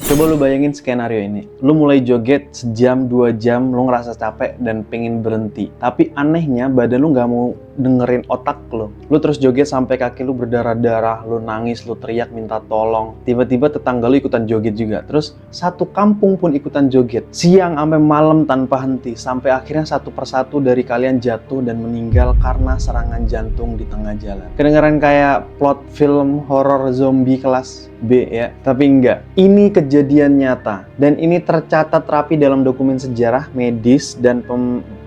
Coba lu bayangin skenario ini. Lu mulai joget sejam, 2 jam, lu ngerasa capek dan pengen berhenti. Tapi anehnya badan lu nggak mau dengerin otak lu. Lu terus joget sampai kaki lu berdarah-darah, lu nangis, lu teriak minta tolong. Tiba-tiba tetangga lu ikutan joget juga. Terus satu kampung pun ikutan joget. Siang sampai malam tanpa henti. Sampai akhirnya satu persatu dari kalian jatuh dan meninggal karena serangan jantung di tengah jalan. Kedengeran kayak plot film horor zombie kelas B ya, tapi enggak. Ini kejadian nyata dan ini tercatat rapi dalam dokumen sejarah, medis dan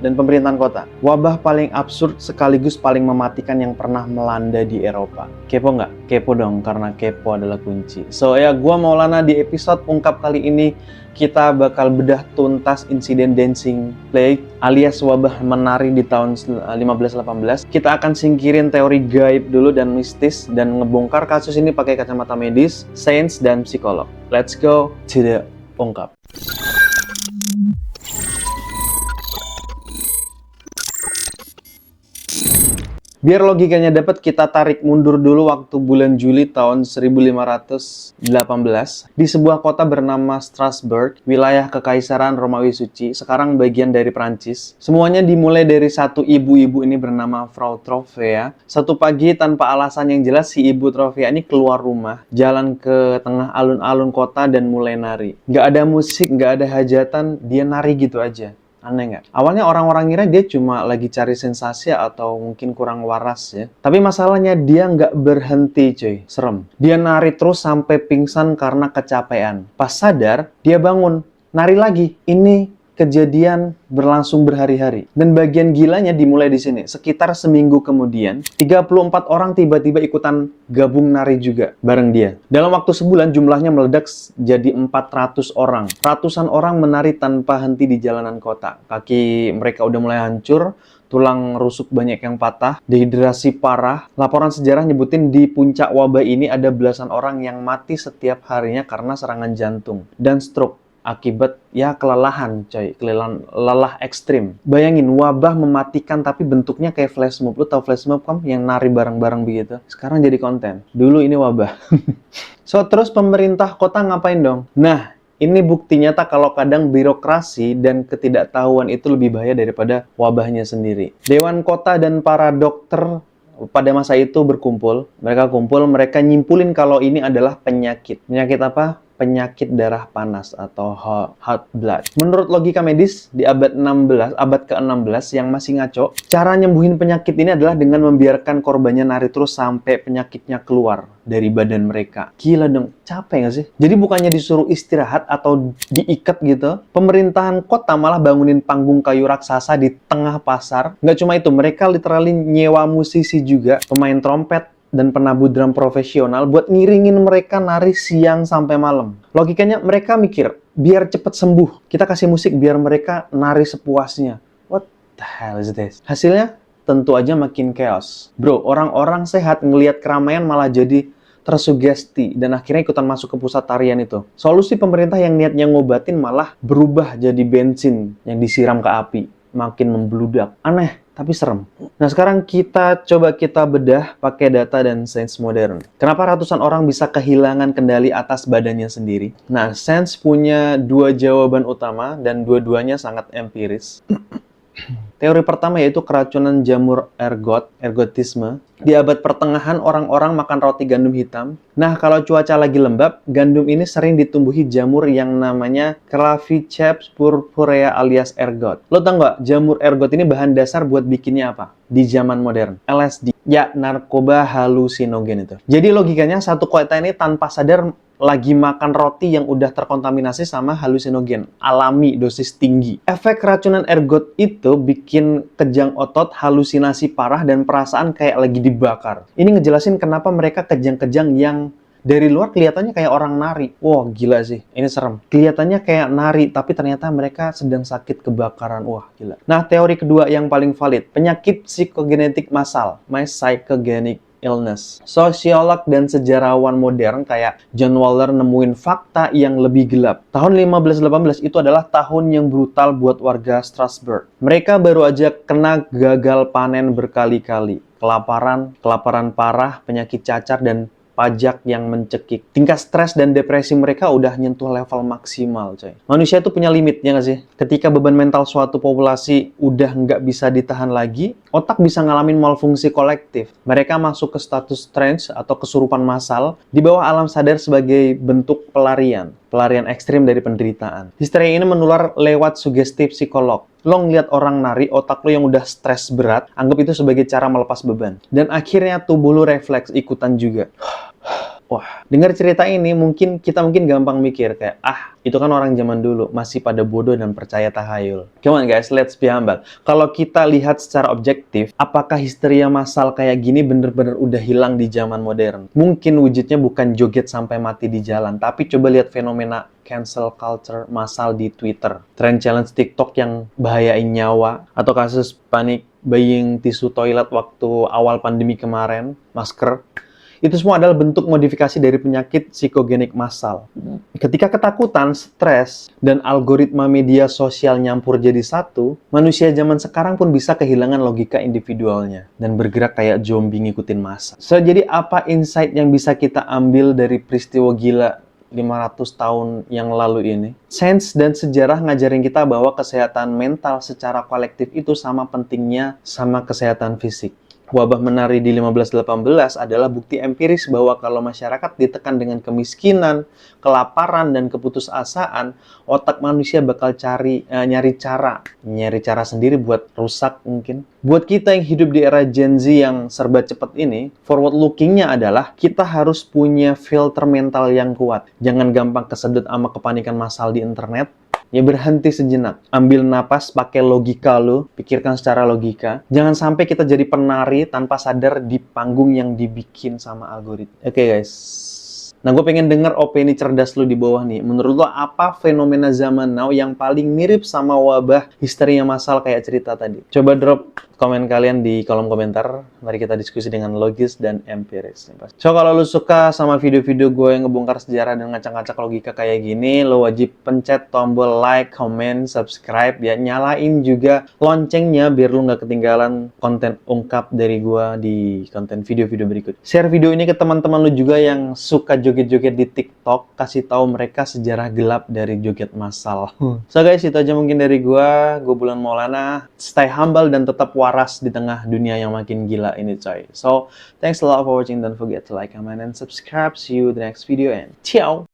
pemerintahan kota. Wabah paling absurd sekaligus paling mematikan yang pernah melanda di Eropa. Kepo nggak? Kepo dong, karena kepo adalah kunci. So ya, gua Maulana di episode ungkap kali ini kita bakal bedah tuntas insiden Dancing Plague alias wabah menari di tahun 1518. Kita akan singkirin teori gaib dulu dan mistis dan ngebongkar kasus ini pakai kacamata medis, sains, dan psikolog. Let's go to the ungkap. Biar logikanya dapat, kita tarik mundur dulu waktu bulan Juli tahun 1518 di sebuah kota bernama Strasbourg, wilayah Kekaisaran Romawi Suci, sekarang bagian dari Prancis. Semuanya dimulai dari satu ibu-ibu ini bernama Frau Trovea. Satu pagi tanpa alasan yang jelas, si ibu Trovea ini keluar rumah, jalan ke tengah alun-alun kota dan mulai nari. Nggak ada musik, nggak ada hajatan, dia nari gitu aja. Aneh nggak? Awalnya orang-orang ngira dia cuma lagi cari sensasi atau mungkin kurang waras ya. Tapi masalahnya dia nggak berhenti cuy. Serem. Dia nari terus sampai pingsan karena kecapean. Pas sadar, dia bangun. Nari lagi. Ini kejadian berlangsung berhari-hari. Dan bagian gilanya dimulai di sini. Sekitar seminggu kemudian, 34 orang tiba-tiba ikutan gabung nari juga bareng dia. Dalam waktu sebulan jumlahnya meledak jadi 400 orang. Ratusan orang menari tanpa henti di jalanan kota. Kaki mereka udah mulai hancur, tulang rusuk banyak yang patah, dehidrasi parah. Laporan sejarah nyebutin di puncak wabah ini ada belasan orang yang mati setiap harinya karena serangan jantung dan stroke. Akibat ya kelelahan coy, lelah ekstrim. Bayangin wabah mematikan tapi bentuknya kayak flash mob. Lu tau flash mob kan yang nari bareng-bareng begitu? Sekarang jadi konten. Dulu ini wabah. So terus pemerintah kota ngapain dong? Nah, ini bukti nyata kalau kadang birokrasi dan ketidaktahuan itu lebih bahaya daripada wabahnya sendiri. Dewan kota dan para dokter pada masa itu berkumpul. Mereka nyimpulin kalau ini adalah penyakit. Penyakit apa? Penyakit darah panas atau hot blood. Menurut logika medis di abad ke-16 yang masih ngaco, cara nyembuhin penyakit ini adalah dengan membiarkan korbannya nari terus sampai penyakitnya keluar dari badan mereka. Gila dong, capek nggak sih? Jadi bukannya disuruh istirahat atau diikat gitu, pemerintahan kota malah bangunin panggung kayu raksasa di tengah pasar. Nggak cuma itu, mereka literally nyewa musisi juga, pemain trompet, dan penabuh drum profesional buat ngiringin mereka nari siang sampai malam. Logikanya mereka mikir, biar cepet sembuh, kita kasih musik biar mereka nari sepuasnya. What the hell is this? Hasilnya tentu aja makin chaos. Bro, orang-orang sehat ngelihat keramaian malah jadi tersugesti dan akhirnya ikutan masuk ke pusat tarian itu. Solusi pemerintah yang niatnya ngobatin malah berubah jadi bensin yang disiram ke api. Makin membludak. Aneh, tapi serem. Nah, sekarang kita bedah pakai data dan sains modern. Kenapa ratusan orang bisa kehilangan kendali atas badannya sendiri? Nah, sains punya dua jawaban utama dan dua-duanya sangat empiris. Teori pertama yaitu keracunan jamur ergotisme. Di abad pertengahan, orang-orang makan roti gandum hitam. Nah, kalau cuaca lagi lembab, gandum ini sering ditumbuhi jamur yang namanya Claviceps purpurea alias ergot. Lo tau nggak, jamur ergot ini bahan dasar buat bikinnya apa? Di zaman modern, LSD. Ya, narkoba halusinogen itu. Jadi logikanya, satu kota ini tanpa sadar lagi makan roti yang udah terkontaminasi sama halusinogen alami dosis tinggi. Efek keracunan ergot itu bikin kejang otot, halusinasi parah, dan perasaan kayak lagi dibakar. Ini ngejelasin kenapa mereka kejang-kejang yang dari luar kelihatannya kayak orang nari. Wah, gila sih. Ini serem. Kelihatannya kayak nari, tapi ternyata mereka sedang sakit kebakaran. Wah, gila. Nah, teori kedua yang paling valid. Penyakit psikogenetik massal. Psychogenic illness. Sosiolog dan sejarawan modern kayak John Waller nemuin fakta yang lebih gelap. Tahun 1518 itu adalah tahun yang brutal buat warga Strasbourg. Mereka baru aja kena gagal panen berkali-kali. Kelaparan parah, penyakit cacar, dan pajak yang mencekik. Tingkat stres dan depresi mereka udah nyentuh level maksimal, coy. Manusia itu punya limitnya nggak sih? Ketika beban mental suatu populasi udah nggak bisa ditahan lagi, otak bisa ngalamin malfungsi kolektif. Mereka masuk ke status trance atau kesurupan massal di bawah alam sadar sebagai bentuk pelarian ekstrim dari penderitaan. Histeria ini menular lewat sugesti psikolog. Lo ngeliat orang nari, otak lo yang udah stres berat, anggap itu sebagai cara melepas beban. Dan akhirnya tubuh lo refleks ikutan juga. Wah, dengar cerita ini kita mungkin gampang mikir kayak, itu kan orang zaman dulu, masih pada bodoh dan percaya tahayul. Come on guys, let's be humble. Kalau kita lihat secara objektif, apakah histeria massal kayak gini bener-bener udah hilang di zaman modern? Mungkin wujudnya bukan joget sampai mati di jalan, tapi coba lihat fenomena cancel culture massal di Twitter, trend challenge TikTok yang bahayain nyawa, atau kasus panik buying tisu toilet waktu awal pandemi kemarin, masker. Itu semua adalah bentuk modifikasi dari penyakit psikogenik massal. Ketika ketakutan, stres, dan algoritma media sosial nyampur jadi satu, manusia zaman sekarang pun bisa kehilangan logika individualnya dan bergerak kayak zombie ngikutin massa. So, jadi apa insight yang bisa kita ambil dari peristiwa gila 500 tahun yang lalu ini? Sains dan sejarah ngajarin kita bahwa kesehatan mental secara kolektif itu sama pentingnya sama kesehatan fisik. Wabah menari di 1518 adalah bukti empiris bahwa kalau masyarakat ditekan dengan kemiskinan, kelaparan, dan keputusasaan, otak manusia bakal nyari cara sendiri buat rusak mungkin. Buat kita yang hidup di era Gen Z yang serba cepat ini, forward looking-nya adalah kita harus punya filter mental yang kuat. Jangan gampang kesedot sama kepanikan massal di internet. Ya berhenti sejenak, ambil napas, pakai logika lo, pikirkan secara logika. Jangan sampai kita jadi penari tanpa sadar di panggung yang dibikin sama algoritma. Oke guys. Nah, gue pengen denger opini cerdas lo di bawah nih. Menurut lo apa fenomena zaman now yang paling mirip sama wabah histeria massal kayak cerita tadi? Coba drop komen kalian di kolom komentar. Mari kita diskusi dengan logis dan empiris. So, kalau lo suka sama video-video gue yang ngebongkar sejarah dan ngacak-ngacak logika kayak gini, lo wajib pencet tombol like, comment, subscribe, ya. Nyalain juga loncengnya biar lo nggak ketinggalan konten ungkap dari gue di konten video-video berikut. Share video ini ke teman-teman lo juga yang suka joget-joget di TikTok. Kasih tahu mereka sejarah gelap dari joget massal. So guys, itu aja mungkin dari gue Bulan Maulana. Stay humble dan tetap waras di tengah dunia yang makin gila ini coy. So, thanks a lot for watching. Don't forget to like, comment, and subscribe. See you in the next video and ciao!